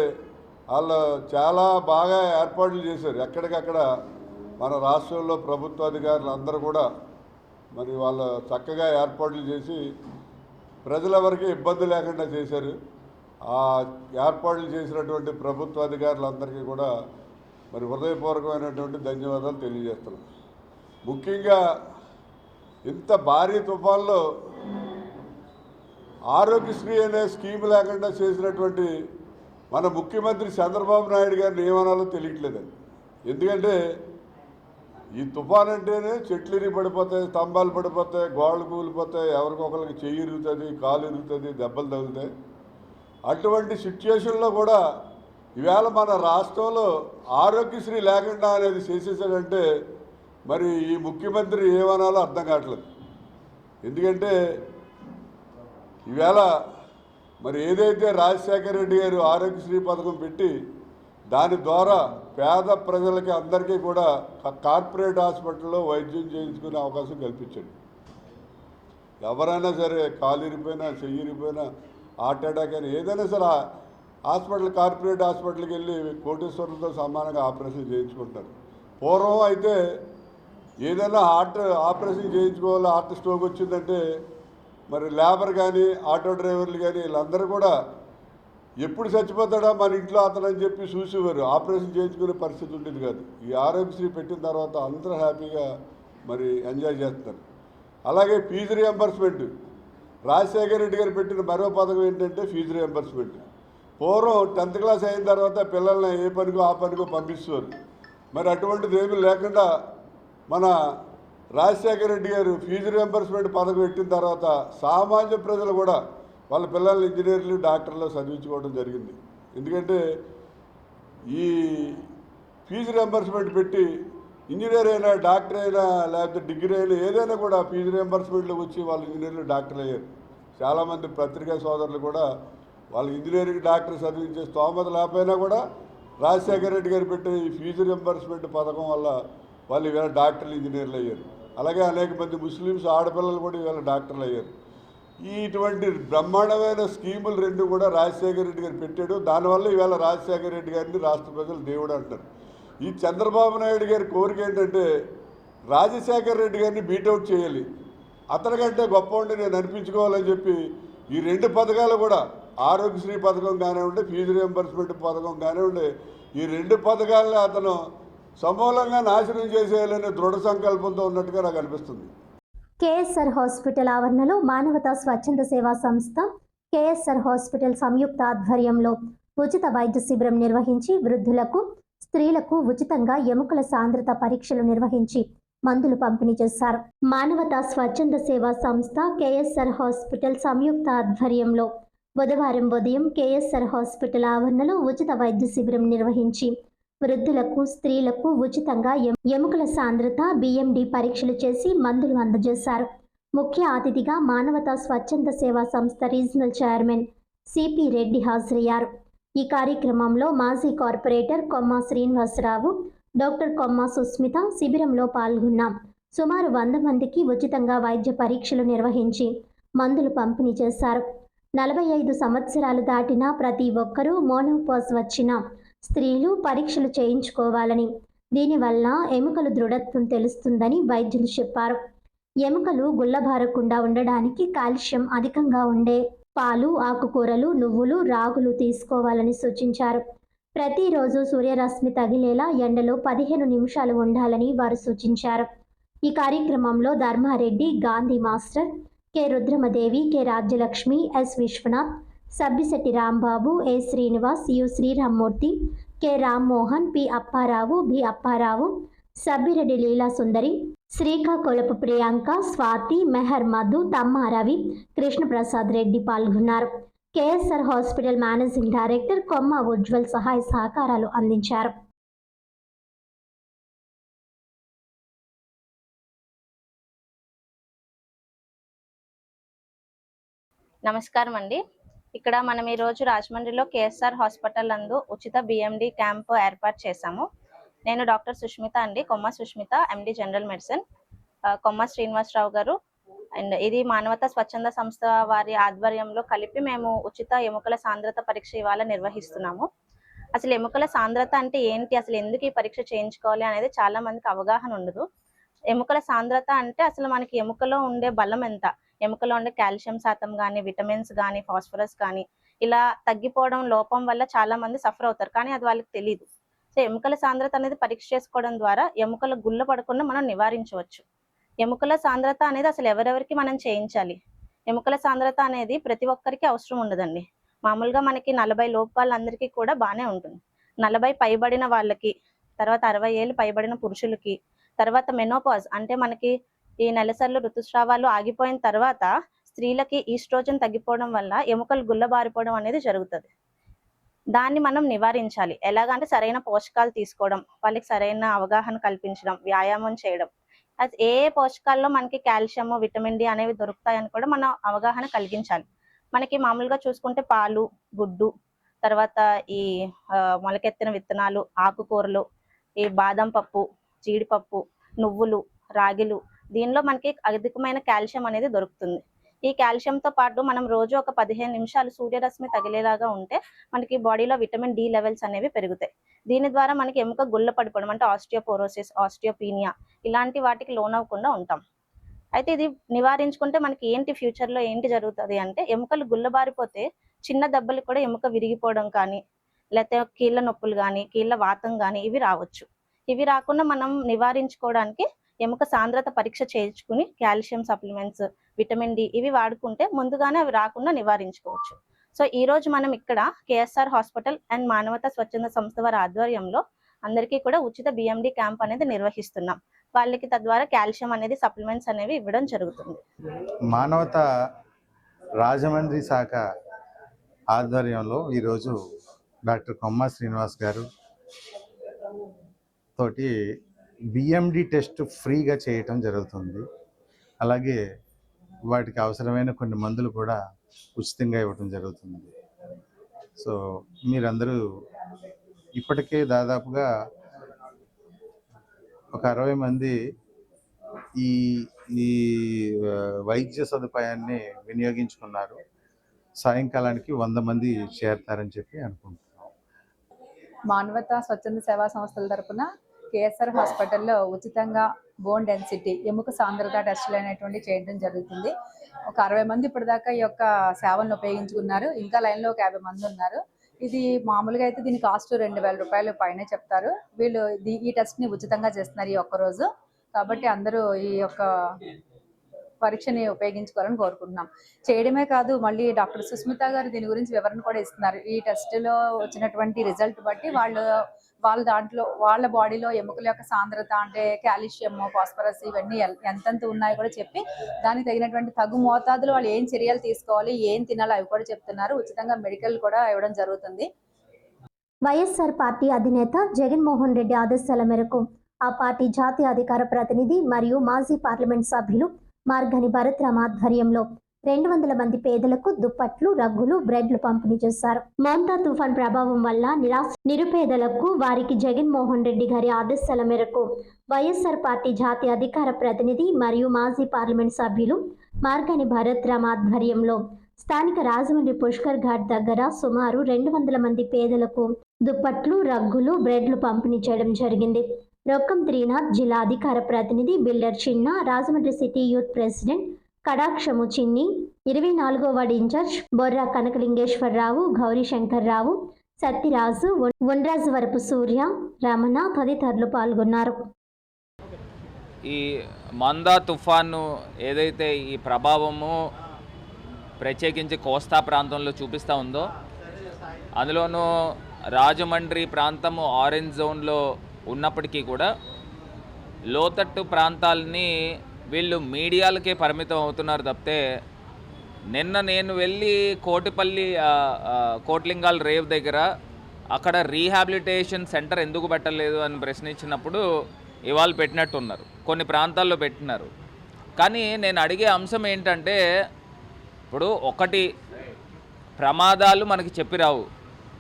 S3: వాళ్ళు చాలా బాగా ఏర్పాట్లు చేశారు. ఎక్కడికక్కడ మన రాష్ట్రంలో ప్రభుత్వ అధికారులు అందరూ కూడా మరి వాళ్ళు చక్కగా ఏర్పాట్లు చేసి ప్రజలెవరికి ఇబ్బంది లేకుండా చేశారు. ఆ ఏర్పాట్లు చేసినటువంటి ప్రభుత్వ అధికారులందరికీ కూడా మరి హృదయపూర్వకమైనటువంటి ధన్యవాదాలు తెలియజేస్తున్నాం. ముఖ్యంగా ఇంత భారీ తుఫాన్లో ఆరోగ్యశ్రీ అనే స్కీమ్ లేకుండా చేసినటువంటి మన ముఖ్యమంత్రి చంద్రబాబు నాయుడు గారిని ఏమనాలో తెలియట్లేదండి. ఎందుకంటే ఈ తుఫాన్ అంటేనే చెట్లు ఇరిగి పడిపోతాయి, స్తంభాలు పడిపోతాయి, గోడలు కూలిపోతాయి, ఎవరికొకరికి చెయ్యి ఇరుగుతుంది, కాలు ఇరుగుతుంది, దెబ్బలు తగులుతాయి. అటువంటి సిచ్యుయేషన్లో కూడా ఈవేళ మన రాష్ట్రంలో ఆరోగ్యశ్రీ లేకుండా అనేది చేసేసాడంటే మరి ఈ ముఖ్యమంత్రి ఏమనాలో అర్థం కావట్లేదు. ఎందుకంటే ఈవేళ మరి ఏదైతే రాజశేఖర రెడ్డి గారు ఆరోగ్యశ్రీ పథకం పెట్టి దాని ద్వారా పేద ప్రజలకి అందరికీ కూడా కార్పొరేట్ హాస్పిటల్లో వైద్యం చేయించుకునే అవకాశం కల్పించాడు. ఎవరైనా సరే కాలు ఇరిపోయినా, చెయ్యి ఇరిపోయినా, హార్ట్ అటాక్ అయినా ఏదైనా సరే హాస్పిటల్, కార్పొరేట్ హాస్పిటల్కి వెళ్ళి కోటేశ్వరులతో సమానంగా ఆపరేషన్ చేయించుకుంటారు. పూర్వం అయితే ఏదైనా హార్ట్ ఆపరేషన్ చేయించుకోవాలి, హార్ట్ స్ట్రోక్ వచ్చిందంటే మరి లేబర్ కానీ ఆటో డ్రైవర్లు కానీ వీళ్ళందరూ కూడా ఎప్పుడు చచ్చిపోతాడా మన ఇంట్లో అతను అని చెప్పి చూసేవారు. ఆపరేషన్ చేయించుకునే పరిస్థితి ఉండేది కాదు. ఈ ఆరోగ్యశ్రీ పెట్టిన తర్వాత అందరూ హ్యాపీగా మరి ఎంజాయ్ చేస్తున్నారు. అలాగే ఫీజు రియంబర్స్మెంట్, రాజశేఖర రెడ్డి గారు పెట్టిన మరో పథకం ఏంటంటే ఫీజు రియంబర్స్మెంట్. పూర్వం 10th క్లాస్ అయిన తర్వాత పిల్లల్ని ఏ పనికో ఆ పనికో పంపిస్తారు. మరి అటువంటిది ఏమీ లేకుండా మన రాజశేఖర రెడ్డి గారు ఫీజు రియంబర్స్మెంట్ పథకం పెట్టిన తర్వాత సామాన్య ప్రజలు కూడా వాళ్ళ పిల్లల్ని ఇంజనీర్లు డాక్టర్లు చదివించుకోవడం జరిగింది. ఎందుకంటే ఈ ఫీజు రియంబర్స్మెంట్ పెట్టి ఇంజనీర్ అయినా డాక్టర్ అయినా లేకపోతే డిగ్రీ అయినా ఏదైనా కూడా ఫీజు రియంబర్స్మెంట్లోకి వచ్చి వాళ్ళు ఇంజనీర్లు డాక్టర్లు అయ్యారు. చాలామంది పత్రికా సోదరులు కూడా వాళ్ళు ఇంజనీరింగ్ డాక్టర్ చదివించే స్తోమత లేకపోయినా కూడా రాజశేఖర రెడ్డి గారు పెట్టే ఈ ఫీజు రియంబర్స్మెంట్ పథకం వల్ల వాళ్ళు ఇవాళ డాక్టర్లు ఇంజనీర్లు అయ్యారు. అలాగే అనేక మంది ముస్లిమ్స్ ఆడపిల్లలు కూడా ఇవాళ డాక్టర్లు అయ్యారు. ఇటువంటి బ్రహ్మాండమైన స్కీములు రెండు కూడా రాజశేఖర రెడ్డి గారు పెట్టాడు. దానివల్ల ఇవాళ రాజశేఖర రెడ్డి గారిని రాష్ట్ర ప్రజలు దేవుడు అంటారు. ఈ చంద్రబాబు నాయుడు గారి కోరిక ఏంటంటే రాజశేఖర రెడ్డి గారిని బీటౌట్ చేయాలి, అతనికంటే గొప్పవాడిని నేను అనిపించుకోవాలని చెప్పి ఈ రెండు పథకాలు కూడా ఆరోగ్యశ్రీ పథకం కానివ్వండి, ఫీజు రియంబర్స్మెంట్ పథకం కానివ్వండి, ఈ రెండు పథకాలని అతను సమూలంగా నాశనం చేసేయాలనే దృఢ సంకల్పంతో ఉన్నట్టుగా నాకు అనిపిస్తుంది.
S1: కేఎస్ఆర్ హాస్పిటల్ ఆవరణలో మానవతా స్వచ్ఛంద సేవా సంస్థ కేఎస్ఆర్ హాస్పిటల్ సంయుక్త ఆధ్వర్యంలో ఉచిత వైద్య శిబిరం నిర్వహించి వృద్ధులకు, స్త్రీలకు ఉచితంగా ఎముకల సాంద్రత పరీక్షలు నిర్వహించి మందులు పంపిణీ చేశారు. మానవతా స్వచ్ఛంద సేవా సంస్థ కేఎస్ఆర్ హాస్పిటల్ సంయుక్త ఆధ్వర్యంలో బుధవారం ఉదయం కేఎస్ఆర్ హాస్పిటల్ ఆవరణలో ఉచిత వైద్య శిబిరం నిర్వహించి వృద్ధులకు, స్త్రీలకు ఉచితంగా ఎముకల సాంద్రత బిఎండి పరీక్షలు చేసి మందులు అందజేశారు. ముఖ్య అతిథిగా మానవతా స్వచ్ఛంద సేవా సంస్థ రీజనల్ చైర్మన్ సిపి రెడ్డి హాజరయ్యారు. ఈ కార్యక్రమంలో మాజీ కార్పొరేటర్ కొమ్మ శ్రీనివాసరావు, డాక్టర్ కొమ్మ సుస్మిత శిబిరంలో పాల్గొన్నాం. సుమారు 100 మందికి ఉచితంగా వైద్య పరీక్షలు నిర్వహించి మందులు పంపిణీ చేశారు. 45 సంవత్సరాలు దాటిన ప్రతి ఒక్కరూ మోనోపాజ్ వచ్చిన స్త్రీలు పరీక్షలు చేయించుకోవాలని, దీనివల్ల ఎముకలు దృఢత్వం తెలుస్తుందని వైద్యులు చెప్పారు. ఎముకలు గుల్లబారకుండా ఉండడానికి కాల్షియం అధికంగా ఉండే పాలు, ఆకుకూరలు, నువ్వులు, రాగులు తీసుకోవాలని సూచించారు. ప్రతిరోజు సూర్యరశ్మి తగిలేలా ఎండలో 15 నిమిషాలు ఉండాలని వారు సూచించారు. ఈ కార్యక్రమంలో Dharmareddy, Gandhi master, K Rudramadevi, K Rajyalakshmi, S Viswanath, Sabbisetti Rambabu, A Srinivas, U Sriramamurthy, K Rammohan, P Apparao, B Apparao, Sabbireddy Leela Sundari, Srikakulapu Priyanka, Swathi, Mehar Madhu, Tamma Ravi, Krishnaprasad Reddy పాల్గొన్నారు. KSR hospital managing director Komma Ujwal సహాయ సహకారాలు అందించారు.
S4: నమస్కారం అండి. ఇక్కడ మనం ఈరోజు రాజమండ్రిలో కేఎస్ఆర్ హాస్పిటల్ నందు ఉచిత బిఎండి క్యాంప్ ఏర్పాటు చేశాము. నేను డాక్టర్ సుష్మిత అండి, కొమ్మ సుష్మిత, ఎండి జనరల్ మెడిసిన్, కొమ్మ శ్రీనివాసరావు గారు. అండ్ ఇది మానవతా స్వచ్ఛంద సంస్థ వారి ఆధ్వర్యంలో కలిపి మేము ఉచిత ఎముకల సాంద్రత పరీక్ష ఇవాళ నిర్వహిస్తున్నాము. అసలు ఎముకల సాంద్రత అంటే ఏంటి, అసలు ఎందుకు ఈ పరీక్ష చేయించుకోవాలి అనేది చాలా మందికి అవగాహన ఉండదు. ఎముకల సాంద్రత అంటే అసలు మనకి ఎముకలో ఉండే బలం ఎంత, ఎముకలో ఉండే కాల్షియం శాతం కానీ, విటమిన్స్ కానీ, ఫాస్ఫరస్ కానీ ఇలా తగ్గిపోవడం, లోపం వల్ల చాలా మంది సఫర్ అవుతారు, కానీ అది వాళ్ళకి తెలియదు. సో ఎముకల సాంద్రత అనేది పరీక్ష చేసుకోవడం ద్వారా ఎముకల గుల్ల పడకుండా మనం నివారించవచ్చు. ఎముకల సాంద్రత అనేది అసలు ఎవరెవరికి మనం చేయించాలి? ఎముకల సాంద్రత అనేది ప్రతి ఒక్కరికి అవసరం ఉండదండి. మామూలుగా మనకి 40 లోపు వాళ్ళందరికీ కూడా బాగానే ఉంటుంది. 40 పైబడిన వాళ్ళకి, తర్వాత 60 ఏళ్ళు పైబడిన పురుషులకి, తర్వాత మెనోపాజ్ అంటే మనకి ఈ నెలసర్లు ఋతుస్రావాలు ఆగిపోయిన తర్వాత స్త్రీలకి ఈస్ట్రోజన్ తగ్గిపోవడం వల్ల ఎముకలు గుల్లబారిపోవడం అనేది జరుగుతుంది. దాన్ని మనం నివారించాలి. ఎలాగంటే సరైన పోషకాలు తీసుకోవడం, వాళ్ళకి సరైన అవగాహన కల్పించడం, వ్యాయామం చేయడం. అది ఏ పోషకాల్లో మనకి కాల్షియం, విటమిన్ డి అనేవి దొరుకుతాయని కూడా మనం అవగాహన కలిగించాలి. మనకి మామూలుగా చూసుకుంటే పాలు, గుడ్డు, తర్వాత ఈ మొలకెత్తిన విత్తనాలు, ఆకుకూరలు, ఈ బాదం పప్పు, జీడిపప్పు, నువ్వులు, రాగిలు, దీనిలో మనకి అధికమైన కాల్షియం అనేది దొరుకుతుంది. ఈ కాల్షియంతో పాటు మనం రోజు ఒక 15 నిమిషాలు సూర్యరశ్మి తగిలేలాగా ఉంటే మనకి బాడీలో విటమిన్ డి లెవెల్స్ అనేవి పెరుగుతాయి. దీని ద్వారా మనకి ఎముక గుల్ల పడిపోవడం అంటే ఆస్టియోపోరోసిస్, ఆస్టియోపీనియా ఇలాంటి వాటికి లోనవ్వకుండా ఉంటాం. అయితే ఇది నివారించుకుంటే మనకి ఏంటి ఫ్యూచర్లో ఏంటి జరుగుతుంది అంటే, ఎముకలు గుల్లబారిపోతే చిన్న దెబ్బలు కూడా ఎముక విరిగిపోవడం కానీ, లేకపోతే కీళ్ళ నొప్పులు కానీ, కీళ్ళ వాతం కానీ ఇవి రావచ్చు. ఇవి రాకుండా మనం నివారించుకోవడానికి ఎముక సాంద్రత పరీక్ష చేయించుకుని కాల్షియం సప్లిమెంట్స్, విటమిన్ డి ఇవి వాడుకుంటే ముందుగానే అవి రాకుండా నివారించుకోవచ్చు. సో ఈ రోజు మనం ఇక్కడ కేఎస్ఆర్ హాస్పిటల్ అండ్ మానవతా స్వచ్ఛంద సంస్థ వారి ఆధ్వర్యంలో అందరికీ కూడా ఉచిత బిఎండి క్యాంప్ అనేది నిర్వహిస్తున్నాం. వాళ్ళకి తద్వారా కాల్షియం అనేది సప్లిమెంట్స్ అనేవి ఇవ్వడం జరుగుతుంది.
S5: మానవత రాజమండ్రి శాఖ ఆధ్వర్యంలో ఈరోజు డాక్టర్ కొమ్మ శ్రీనివాస్ గారు తోటి బిఎండి టెస్ట్ ఫ్రీగా చేయటం జరుగుతుంది. అలాగే వాటికి అవసరమైన కొన్ని మందులు కూడా ఉచితంగా ఇవ్వటం జరుగుతుంది. సో మీరందరూ ఇప్పటికే దాదాపుగా ఒక 60 మంది ఈ ఈ వైద్య సదుపాయాన్ని వినియోగించుకున్నారు. సాయంకాలానికి 100 మంది చేరతారని చెప్పి అనుకుంటున్నాం.
S6: మానవతా స్వచ్ఛంద సేవా సంస్థల తరపున కేఎస్ఆర్ హాస్పిటల్లో ఉచితంగా బోన్ డెన్సిటీ ఎముక సాంద్రత టెస్టులు అనేటువంటి చేయడం జరుగుతుంది. ఒక 60 మంది ఇప్పటిదాకా ఈ యొక్క సేవలను ఉపయోగించుకున్నారు. ఇంకా లైన్లో ఒక 50 మంది ఉన్నారు. ఇది మామూలుగా అయితే దీని కాస్ట్ 2000 రూపాయలు పైనే చెప్తారు. వీళ్ళు ఈ టెస్ట్ని ఉచితంగా చేస్తున్నారు ఈ ఒక్కరోజు. కాబట్టి అందరూ ఈ యొక్క పరీక్షని ఉపయోగించుకోవాలని కోరుకుంటున్నాం. చేయడమే కాదు, మళ్ళీ డాక్టర్ సుష్మిత గారు దీని గురించి వివరణ కూడా ఇస్తున్నారు. ఈ టెస్ట్లో వచ్చినటువంటి రిజల్ట్ బట్టి వాళ్ళ దాంట్లో వాళ్ళ బాడీలో ఎముకల యొక్క సాంద్రత అంటే కాల్షియం, ఫాస్ఫరస్ ఇవన్నీ ఎంతెంత ఉన్నాయో కూడా చెప్పి దానికి తగినటువంటి తగు మోతాదులో వాళ్ళు ఏం చర్యలు తీసుకోవాలి, ఏం తినాలి అవి కూడా చెప్తున్నారు. ఉచితంగా మెడికల్ కూడా ఇవ్వడం జరుగుతుంది.
S1: వైఎస్ఆర్ పార్టీ అధినేత జగన్మోహన్ రెడ్డి ఆదేశాల మేరకు ఆ పార్టీ జాతీయ అధికార ప్రతినిధి మరియు మాజీ పార్లమెంట్ సభ్యులు మార్గని భరత్రామ్ ఆధ్వర్యంలో 200 మంది పేదలకు దుప్పట్లు, రగ్గులు, బ్రెడ్లు పంపిణీ చేశారు. మోంతా తుఫాన్ ప్రభావం వల్ల నిరుపేదలకు వారికి జగన్మోహన్ రెడ్డి గారి ఆదేశాల మేరకు వైఎస్ఆర్ పార్టీ జాతీయ అధికార ప్రతినిధి మరియు మాజీ పార్లమెంట్ సభ్యులు మార్గని భరత్రామ్ ఆధ్వర్యంలో స్థానిక రాజమండ్రి పుష్కర్ ఘాట్ దగ్గర సుమారు 200 మంది పేదలకు దుప్పట్లు, రగ్గులు, బ్రెడ్లు పంపిణీ చేయడం జరిగింది. రొక్కం త్రీనాథ్, జిల్లా అధికార ప్రతినిధి బిల్డర్ చిన్న, రాజమండ్రి సిటీ యూత్ ప్రెసిడెంట్ కడాక్షము చిన్ని, 24వ వార్డు ఇన్ఛార్జ్ బొర్రా కనకలింగేశ్వరరావు, గౌరీ శంకర్రావు, సత్యరాజు, ఉండ్రాజవరపు సూర్య, రమణ తదితరులు పాల్గొన్నారు.
S7: ఈ మందా తుఫాను ఏదైతే ఈ ప్రభావము ప్రత్యేకించి కోస్తా ప్రాంతంలో చూపిస్తూ ఉందో, అందులోనూ రాజమండ్రి ప్రాంతము ఆరెంజ్ జోన్లో ఉన్నప్పటికీ కూడా లోతట్టు ప్రాంతాలని వీళ్ళు మీడియాలకే పరిమితం అవుతున్నారు తప్పితే, నిన్న నేను వెళ్ళి కోటిపల్లి కోట్లింగాల్ రేవ్ దగ్గర అక్కడ రీహాబిలిటేషన్ సెంటర్ ఎందుకు పెట్టలేదు అని ప్రశ్నించినప్పుడు ఇవాళ పెట్టినట్టున్నారు, కొన్ని ప్రాంతాల్లో పెట్టినారు. కానీ నేను అడిగే అంశం ఏంటంటే, ఇప్పుడు ఒకటి ప్రమాదాలు మనకి చెప్పిరావు,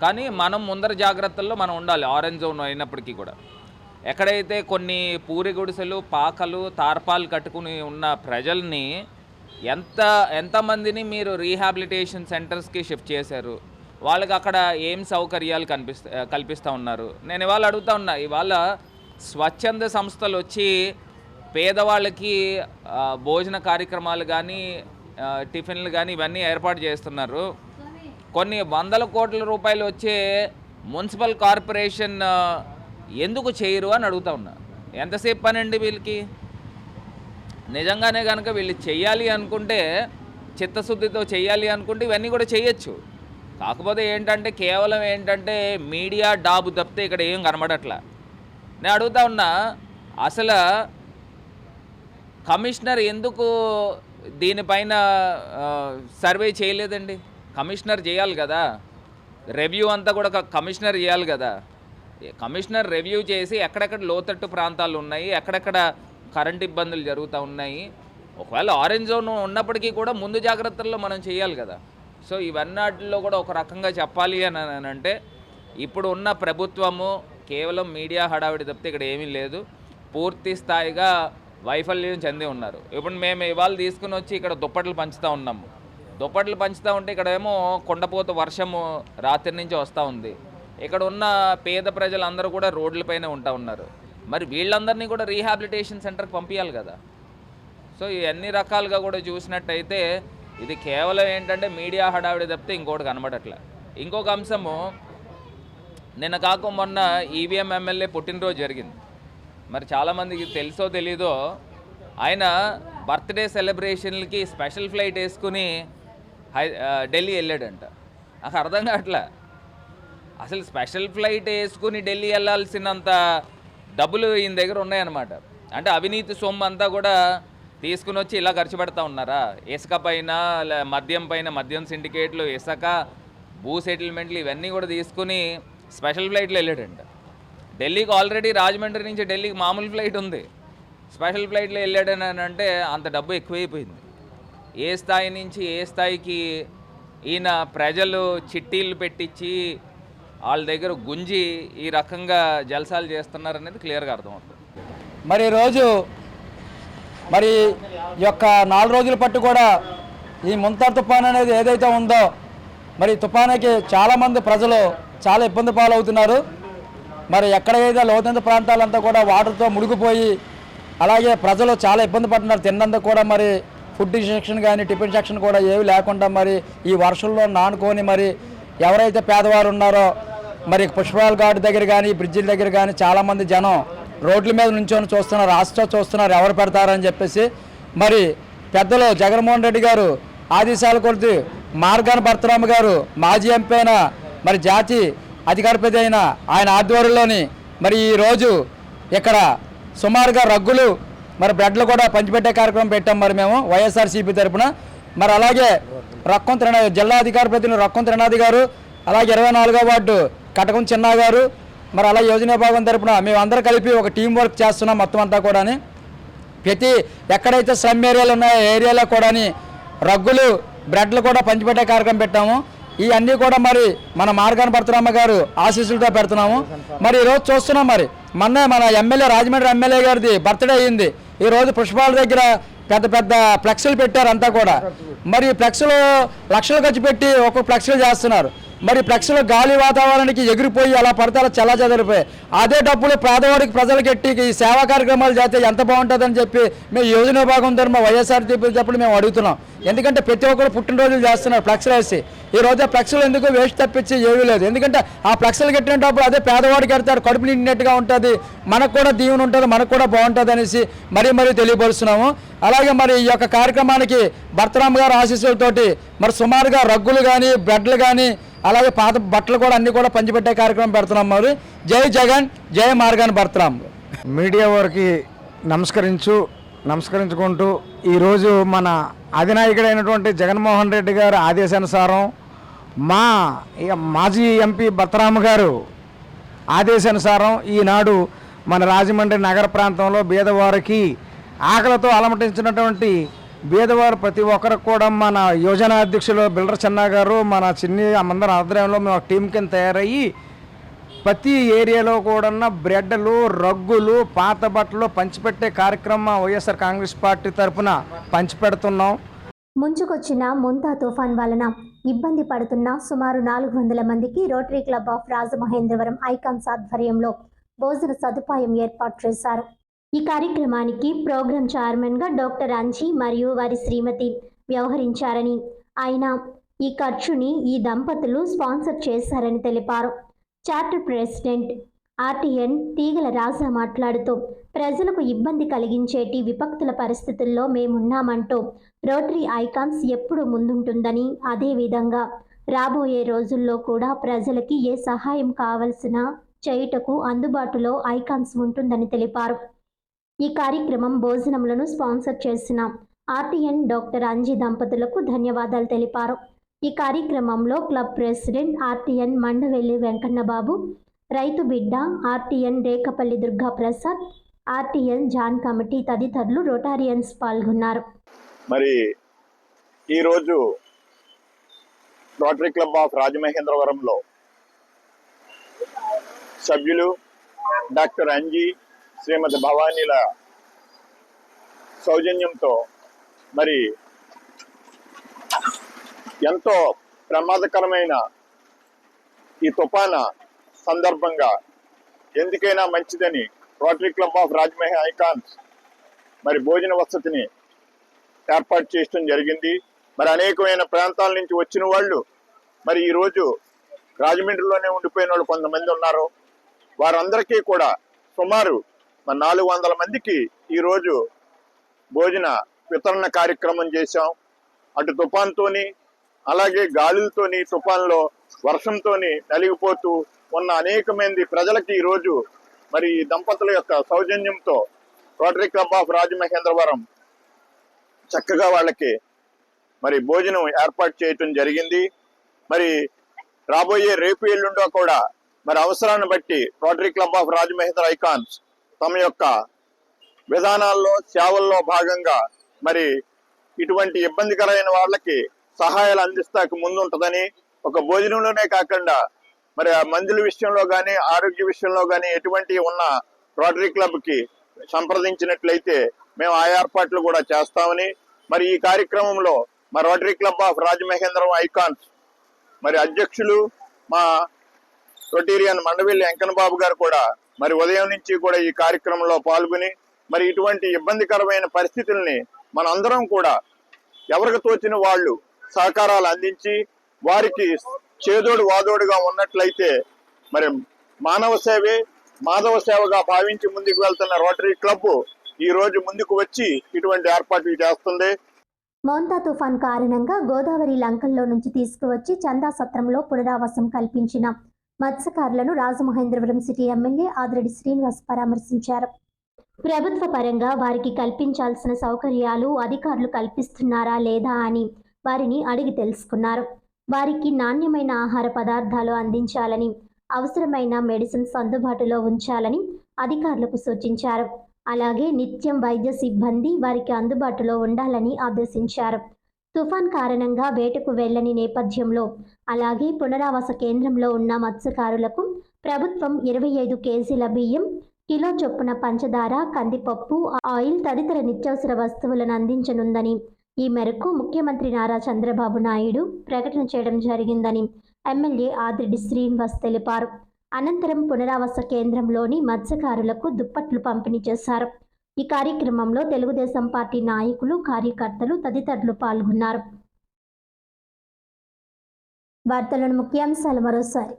S7: కానీ మనం ముందర జాగ్రత్తల్లో మనం ఉండాలి. ఆరెంజ్ జోన్ అయినప్పటికీ కూడా ఎక్కడైతే కొన్ని పూరి గుడిసెలు, పాకలు, తార్పాలు కట్టుకుని ఉన్న ప్రజల్ని ఎంతమందిని మీరు రీహాబిలిటేషన్ సెంటర్స్కి షిఫ్ట్ చేశారు, వాళ్ళకి అక్కడ ఏం సౌకర్యాలు కల్పిస్తూ ఉన్నారు? నేను ఇవాళ అడుగుతా ఉన్నా, ఇవాళ స్వచ్ఛంద సంస్థలు వచ్చి పేదవాళ్ళకి భోజన కార్యక్రమాలు కానీ, టిఫిన్లు కానీ ఇవన్నీ ఏర్పాటు చేస్తున్నారు. కొన్ని 100 కోట్ల రూపాయలు వచ్చే మున్సిపల్ కార్పొరేషన్ ఎందుకు చేయరు అని అడుగుతా ఉన్నా. ఎంతసేపు పని అండి వీళ్ళకి? నిజంగానే కనుక వీళ్ళు చెయ్యాలి అనుకుంటే, చిత్తశుద్ధితో చెయ్యాలి అనుకుంటే ఇవన్నీ కూడా చేయొచ్చు. కాకపోతే ఏంటంటే కేవలం ఏంటంటే మీడియా డాబు తప్పితే ఇక్కడ ఏం కనబడట్లా. నేను అడుగుతా ఉన్నా, అసలు కమిషనర్ ఎందుకు దీనిపైన సర్వే చేయలేదండి? కమిషనర్ చేయాలి కదా, రివ్యూ అంతా కూడా కమిషనర్ చేయాలి కదా. కమిషనర్ రివ్యూ చేసి ఎక్కడెక్కడ లోతట్టు ప్రాంతాలు ఉన్నాయి, ఎక్కడెక్కడ కరెంట్ ఇబ్బందులు జరుగుతూ ఉన్నాయి, ఒకవేళ ఆరెంజ్ జోన్ ఉన్నప్పటికీ కూడా ముందు జాగ్రత్తల్లో మనం చేయాలి కదా. సో ఇవన్నిటిలో కూడా ఒక రకంగా చెప్పాలి అని అంటే, ఇప్పుడు ఉన్న ప్రభుత్వము కేవలం మీడియా హడావిడి తప్పితే ఇక్కడ ఏమీ లేదు. పూర్తి స్థాయిగా వైఫల్యం చెంది ఉన్నారు. ఇప్పుడు మేము ఇవాళ తీసుకుని వచ్చి ఇక్కడ దుప్పట్లు పంచుతూ ఉన్నాము. దుప్పట్లు పంచుతూ ఉంటే ఇక్కడేమో కొండపోత వర్షము రాత్రి నుంచి వస్తూ ఉంది. ఇక్కడ ఉన్న పేద ప్రజలందరూ కూడా రోడ్లపైనే ఉంటా ఉన్నారు. మరి వీళ్ళందరినీ కూడా రీహాబిలిటేషన్ సెంటర్కి పంపించాలి కదా. సో ఇవన్నీ రకాలుగా కూడా చూసినట్టయితే ఇది కేవలం ఏంటంటే మీడియా హడావిడి తప్పితే ఇంకోటి కనబడట్లే. ఇంకొక అంశము, నిన్న కాక మొన్న ఈవీఎం ఎమ్మెల్యే పుట్టినరోజు జరిగింది. మరి చాలామందికి తెలుసో తెలీదో ఆయన బర్త్డే సెలబ్రేషన్లకి స్పెషల్ ఫ్లైట్ వేసుకుని ఢిల్లీ వెళ్ళాడంట. నాకు అర్థం కావట్లే, అసలు స్పెషల్ ఫ్లైట్ వేసుకుని ఢిల్లీ వెళ్ళాల్సినంత డబ్బులు ఈయన దగ్గర ఉన్నాయన్నమాట. అంటే అవినీతి సొమ్ము అంతా కూడా తీసుకుని వచ్చి ఇలా ఖర్చు పెడతా ఉన్నారా? ఇసుక పైన, మద్యం సిండికేట్లు, ఇసుక, భూ సెటిల్మెంట్లు ఇవన్నీ కూడా తీసుకుని స్పెషల్ ఫ్లైట్లో వెళ్ళాడంట. ఢిల్లీకి ఆల్రెడీ రాజమండ్రి నుంచి ఢిల్లీకి మామూలు ఫ్లైట్ ఉంది, స్పెషల్ ఫ్లైట్లో వెళ్ళాడని అంటే అంత డబ్బు ఎక్కువైపోయింది. ఏ స్థాయి నుంచి ఏ స్థాయికి ఈయన ప్రజలు చిట్టీలు పెట్టించి వాళ్ళ దగ్గర గుంజి ఈ రకంగా జల్సాలు చేస్తున్నారనేది క్లియర్గా అర్థమవుతుంది.
S8: మరి ఈరోజు మరి ఈ యొక్క 4 రోజుల పట్టు కూడా ఈ ముంతార్ తుఫాన్ అనేది ఏదైతే ఉందో మరి తుఫానుకి చాలామంది ప్రజలు చాలా ఇబ్బంది పాలవుతున్నారు. మరి ఎక్కడైతే లోతైన ప్రాంతాలంతా కూడా వాటర్తో మునిగిపోయి అలాగే ప్రజలు చాలా ఇబ్బంది పడుతున్నారు. తిన్నందుకు కూడా మరి ఫుడ్ సెక్షన్ కానీ టిఫిన్ సెక్షన్ కూడా ఏవి లేకుండా మరి ఈ వర్షంలో నానుకొని మరి ఎవరైతే పేదవారు ఉన్నారో మరి పుష్పరాల ఘాట్ దగ్గర కానీ బ్రిడ్జిల దగ్గర కానీ చాలామంది జనం రోడ్ల మీద నుంచొని చూస్తున్నారు, చూస్తున్నారు ఎవరు పెడతారని చెప్పేసి. మరి పెద్దలు జగన్మోహన్ రెడ్డి గారు ఆదేశాల కొద్ది మార్గాన భర్తరామ గారు మాజీ ఎంపీ అయిన మరి జాతి అధికారపతి అయిన ఆయన ఆధ్వర్యంలోని మరి ఈరోజు ఇక్కడ సుమారుగా రగ్గులు మరి బెడ్లు కూడా పంచిపెట్టే కార్యక్రమం పెట్టాం మరి మేము వైఎస్ఆర్సీపీ తరఫున. మరి అలాగే రక్కం జిల్లా అధికార ప్రతినిధి రక్కం త్రినాథి గారు, అలాగే 24వ వార్డు కటకం చిన్నా గారు, మరి అలా యోజన విభాగం తరఫున మేము అందరూ కలిపి ఒక టీం వర్క్ చేస్తున్నాం మొత్తం అంతా కూడా. ప్రతి ఎక్కడైతే స్లమ్ ఏరియాలు ఉన్నాయో ఏరియాలో కూడా రగ్గులు బ్రెడ్లు కూడా పంచిపెట్టే కార్యక్రమం పెట్టాము. ఇవన్నీ కూడా మరి మన మార్గాన భర్తరామ గారు ఆశీస్సులతో పెడుతున్నాము. మరి ఈరోజు చూస్తున్నాం మరి మన ఎమ్మెల్యే రాజమండ్రి ఎమ్మెల్యే గారిది బర్త్డే అయ్యింది. ఈరోజు పుష్పాల దగ్గర పెద్ద పెద్ద ఫ్లెక్స్లు పెట్టారు అంతా కూడా. మరి ఫ్లెక్స్లు లక్షలు ఖర్చు పెట్టి ఒక్కొక్క ఫ్లెక్స్లు చేస్తున్నారు. మరి ఫ్లెక్స్లు గాలి వాతావరణానికి ఎగిరిపోయి అలా పడితే అలా చెల్లాచెదరిపోయాయి. అదే డబ్బులు పేదవాడికి ప్రజలకు ఎట్టి ఈ సేవా కార్యక్రమాలు చేస్తే ఎంత బాగుంటుందని చెప్పి మేము యోజన విభాగం తరఫున వైఎస్ఆర్సీపీ చెప్పి మేము అడుగుతున్నాం. ఎందుకంటే ప్రతి ఒక్కరు పుట్టినరోజులు చేస్తున్నారు ఫ్లెక్స్లు వేసి. ఈ రోజు ఫ్లెక్స్లు ఎందుకు వేస్ట్ తప్పించి ఏమీ లేదు. ఎందుకంటే ఆ ఫ్లెక్స్లు కట్టినప్పుడు అదే పేదవాడికి కడతారు, కడుపు నిండినట్టుగా ఉంటుంది, మనకు కూడా దీవెన ఉంటుంది, మనకు కూడా బాగుంటుంది అనేసి మరీ తెలియపరుస్తున్నాము. అలాగే మరి ఈ యొక్క కార్యక్రమానికి భర్తరామ గారు ఆశీస్సులతోటి మరి సుమారుగా రగ్గులు కానీ బెడ్లు కానీ అలాగే పాత బట్టలు కూడా అన్ని కూడా పంచిపెట్టే కార్యక్రమం పెడుతున్నాం. మరి జై జగన్, జై మార్గాన్ భర్తరామ్.
S9: మీడియా వారికి నమస్కరించుకుంటూ ఈరోజు మన అధినాయకుడైనటువంటి జగన్మోహన్ రెడ్డి గారి ఆదేశానుసారం మాజీ ఎంపీ భర్తరామ గారు ఆదేశానుసారం ఈనాడు మన రాజమండ్రి నగర ప్రాంతంలో బీదవారికి ఆకలితో అలమటించినటువంటి బీదవారు ప్రతి ఒక్కరికి కూడా మన యోజన అధ్యక్షులు బిల్డర్ చెన్నా గారు మన చిన్ని అందరి ఆధ్వర్యంలో మేము ఒక టీం కింద తయారయ్యి ప్రతి ఏరియాలో కూడా బ్రెడ్లు రగ్గులు పాత బట్టలు పంచిపెట్టే కార్యక్రమం వైఎస్ఆర్ కాంగ్రెస్ పార్టీ తరఫున పంచిపెడుతున్నాం.
S1: ముంచుకొచ్చిన ముంతా తుఫాన్ వలన ఇబ్బంది పడుతున్న సుమారు 400 మందికి rotary club of Rajamahendravaram icons ఆధ్వర్యంలో భోజన సదుపాయం ఏర్పాటు చేశారు. ఈ కార్యక్రమానికి ప్రోగ్రాం చైర్మన్గా డాక్టర్ అంజీ మరియు వారి శ్రీమతి వ్యవహరించారని, ఆయన ఈ ఖర్చుని ఈ దంపతులు స్పాన్సర్ చేశారని తెలిపారు. చార్టర్ ప్రెసిడెంట్ ఆర్టీఎన్ తీగల రాజా మాట్లాడుతూ ప్రజలకు ఇబ్బంది కలిగించేటి విపత్తుల పరిస్థితుల్లో మేమున్నామంటూ రోటరీ ఐకాన్స్ ఎప్పుడు ముందుంటుందని, అదేవిధంగా రాబోయే రోజుల్లో కూడా ప్రజలకి ఏ సహాయం కావలసినా చేయుటకు అందుబాటులో ఐకాన్స్ ఉంటుందని తెలిపారు. ఈ కార్యక్రమం భోజనములను స్పాన్సర్ చేసిన ఆర్టీఎన్ డాక్టర్ అంజీ దంపతులకు ధన్యవాదాలు తెలిపారు. ఈ కార్యక్రమంలో club president RTN Mandavelli Venkannababu, రైతు బిడ్డ RTN Rekapalli Durga Prasad, RTN John committee తదితరులు రోటారియన్స్ పాల్గొన్నారు.
S10: మరి ఈరోజు రోటరీ క్లబ్ ఆఫ్ రాజమహేంద్రవరంలో సభ్యులు డాక్టర్ అంజీ, శ్రీమతి భవానీల సౌజన్యంతో మరి ఎంతో ప్రమాదకరమైన ఈ తుఫాను సందర్భంగా ఎందుకైనా మంచిదని rotary club of Rajamahendra icons మరి భోజన వసతిని ఏర్పాటు చేయడం జరిగింది. మరి అనేకమైన ప్రాంతాల నుంచి వచ్చిన వాళ్ళు మరి ఈరోజు రాజమండ్రిలోనే ఉండిపోయిన వాళ్ళు కొంతమంది ఉన్నారు. వారందరికీ కూడా సుమారు 400 మందికి ఈరోజు భోజన వితరణ కార్యక్రమం చేశాం. అటు తుఫాన్తోని అలాగే గాలులతోని తుఫాన్లో వర్షంతోని నలిగిపోతూ ఉన్న అనేక మంది ప్రజలకి ఈరోజు మరి ఈ దంపతుల యొక్క సౌజన్యంతో రోటరీ క్లబ్ ఆఫ్ రాజమహేంద్రవరం చక్కగా వాళ్ళకి మరి భోజనం ఏర్పాటు చేయటం జరిగింది. మరి రాబోయే రేపు ఎల్లుండో కూడా మరి అవసరాన్ని బట్టి rotary club of Rajamahendra icons తమ యొక్క విధానాల్లో సేవల్లో భాగంగా మరి ఇటువంటి ఇబ్బందికరమైన వాళ్ళకి సహాయాలు అందిస్తాకు ముందుంటదని, ఒక భోజనంలోనే కాకుండా మరి ఆ మందుల విషయంలో కానీ ఆరోగ్య విషయంలో కానీ ఎటువంటి ఉన్న రోటరీ క్లబ్కి సంప్రదించినట్లయితే మేము ఆ ఏర్పాట్లు కూడా చేస్తామని, మరి ఈ కార్యక్రమంలో మా rotary club of Rajamahendram icons మరి అధ్యక్షులు మా రొటీరియన్ మండవెల్లి వెంకన్నబాబు గారు కూడా మరి ఉదయం నుంచి కూడా ఈ కార్యక్రమంలో పాల్గొని మరి ఇటువంటి ఇబ్బందికరమైన పరిస్థితుల్ని మనందరం కూడా ఎవరికి తోచిన వాళ్ళు సహకారాలు అందించి వారికి చేదోడు వాదోడుగా ఉన్నట్లయితే మరి మానవ సేవే మాధవ సేవగా భావించి ముందుకు వెళ్తున్న రోటరీ క్లబ్ ఈ రోజు ముందుకు వచ్చి ఇటువంటి ఏర్పాట్లు చేస్తుంది.
S1: మోంతా తుఫాన్ కారణంగా గోదావరి లంకల్లో నుంచి తీసుకువచ్చి చందా సత్రంలో పునరావాసం కల్పించిన మత్స్యకారులను రాజమహేంద్రవరం సిటీ ఎమ్మెల్యే ఆదిరెడ్డి శ్రీనివాస్ పరామర్శించారు. ప్రభుత్వ పరంగా వారికి కల్పించాల్సిన సౌకర్యాలు అధికారులు కల్పిస్తున్నారా లేదా అని వారిని అడిగి తెలుసుకున్నారు. వారికి నాణ్యమైన ఆహార పదార్థాలు అందించాలని, అవసరమైన మెడిసిన్స్ అందుబాటులో ఉంచాలని అధికారులకు సూచించారు. అలాగే నిత్యం వైద్య సిబ్బంది వారికి అందుబాటులో ఉండాలని ఆదేశించారు. తుఫాన్ కారణంగా వేటకు వెళ్లని నేపథ్యంలో అలాగే పునరావాస కేంద్రంలో ఉన్న మత్స్యకారులకు ప్రభుత్వం 25 కేజీల బియ్యం, కిలో చొప్పున పంచదార, కందిపప్పు, ఆయిల్ తదితర నిత్యావసర వస్తువులను అందించనుందని, ఈ మేరకు ముఖ్యమంత్రి నారా చంద్రబాబు నాయుడు ప్రకటన చేయడం జరిగిందని ఎమ్మెల్యే ఆదిరెడ్డి శ్రీనివాస్ తెలిపారు. అనంతరం పునరావాస కేంద్రంలోని మత్స్యకారులకు దుప్పట్లు పంపిణీ చేశారు. ఈ కార్యక్రమంలో తెలుగుదేశం పార్టీ నాయకులు, కార్యకర్తలు తదితరులు పాల్గొన్నారు. వార్తలను ముఖ్యాంశాలు మరోసారి.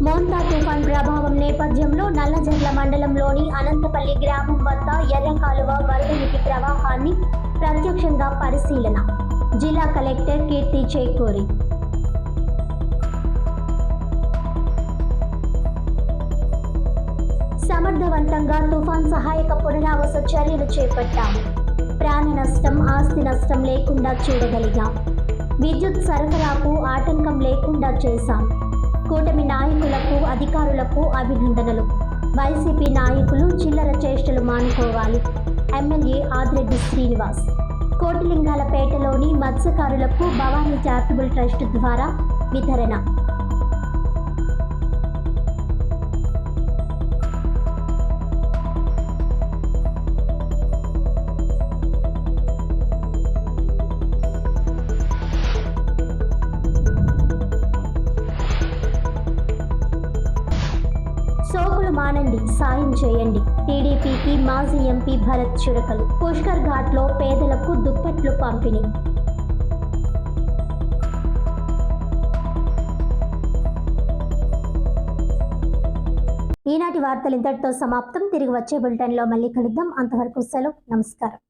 S1: మోంతా తుఫాన్ ప్రభావం నేపథ్యంలో నల్లజర్ల మండలంలోని అనంతపల్లి గ్రామం వద్ద ఎర్రకాలువ వరద నీటి ప్రవాహాన్ని ప్రత్యక్షంగా పరిశీలన. జిల్లా కలెక్టర్ కీర్తి చేకూరి. సమర్థవంతంగా తుఫాన్ సహాయక పునరావాస చర్యలు చేపట్టాము. ప్రాణ నష్టం, ఆస్తి నష్టం లేకుండా చూడగలిగాం. విద్యుత్ సరఫరాకు ఆటంకం లేకుండా చేశాం. కూటమి నాయకులకు, అధికారులకు అభినందనలు. వైసీపీ నాయకులు చిల్లర చేష్టలు మానుకోవాలి. ఎమ్మెల్యే ఆదిరెడ్డి శ్రీనివాస్. కోటిలింగాలపేటలోని మత్స్యకారులకు భవానీ చారిటబుల్ ట్రస్ట్ ద్వారా వితరణ. సోకులు మానండి, సాయం చేయండి. టీడీపీకి మాజీ ఎంపీ భరత్ చురకలు. పుష్కర్ ఘాట్లో పేదలకు దుప్పట్లు పంపిణీ. ఈనాటి వార్తలు ఇంతటితో సమాప్తం. తిరిగి వచ్చే బులెటిన్లో మళ్ళీ కలుద్దాం. అంతవరకు సెలవు. నమస్కారం.